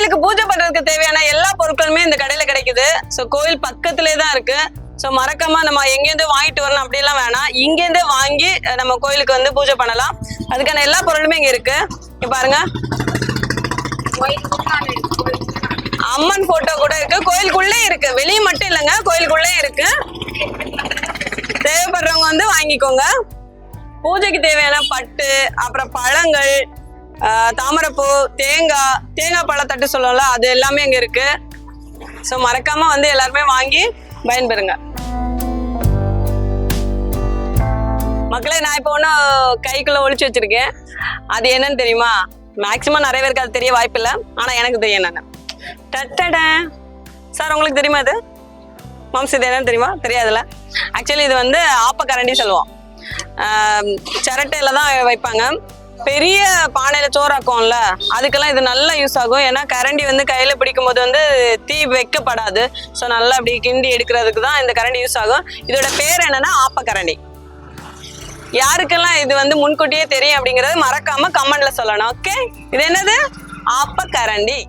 கோயிலுக்கு பூஜை பண்றதுக்கு தேவையான எல்லா பொருட்களுமே இந்த கடையில கிடைக்குது. ஸோ கோயில் பக்கத்திலே தான் இருக்கு. ஸோ மறக்காம நம்ம எங்கேருந்து வாங்கிட்டு வரணும் அப்படிலாம் வேணாம், இங்கேருந்தே வாங்கி நம்ம கோயிலுக்கு வந்து பூஜை பண்ணலாம். அதுக்கான எல்லா பொருளுமே இங்க இருக்கு. இங்க பாருங்க, அம்மன் போட்டோ கூட இருக்கு. கோயிலுக்குள்ளே இருக்கு, வெளியே மட்டும் இல்லைங்க, கோயிலுக்குள்ளே இருக்கு. தேவைப்படுறவங்க வந்து வாங்கிக்கோங்க. பூஜைக்கு தேவையான பட்டு, அப்புறம் பழங்கள், தாமரைப்பூ, தேங்காய் பழத்தட்டு சொல்லல, அது எல்லாமே இங்க இருக்கு. ஸோ மறக்காம வந்து எல்லாருமே வாங்கி பயன்பெறுங்க. மக்களே, நான் இப்போ ஒன்று கைக்குள்ள ஒழிச்சு வச்சிருக்கேன். அது என்னன்னு தெரியுமா? மேக்சிமம் நிறைய பேருக்கு அது தெரிய வாய்ப்பு இல்லை, ஆனா எனக்கு தெரியும் என்னன்னு. சார், உங்களுக்கு தெரியுமா இது? மாம்ஸ், இது என்னன்னு தெரியுமா? தெரியாதுல்ல. ஆக்சுவலி இது வந்து ஆப்பக்கரண்டி சொல்லுவோம். சிரட்டையில தான் வைப்பாங்க. பெரிய பானையில சோறாக்கும்ல, அதுக்கெல்லாம் இது நல்லா யூஸ் ஆகும். ஏன்னா கரண்டி வந்து கையில பிடிக்கும் போது வந்து தீ வைக்கப்படாது. ஸோ நல்லா அப்படி கிண்டி எடுக்கிறதுக்கு தான் இந்த கரண்டி யூஸ் ஆகும். இதோட பேர் என்னன்னா ஆப்பக்கரண்டி. யாருக்கெல்லாம் இது வந்து முன்கூட்டியே தெரியும் அப்படிங்கறது மறக்காம கமெண்ட்ல சொல்லணும். ஓகே, இது என்னது? ஆப்பக்கரண்டி.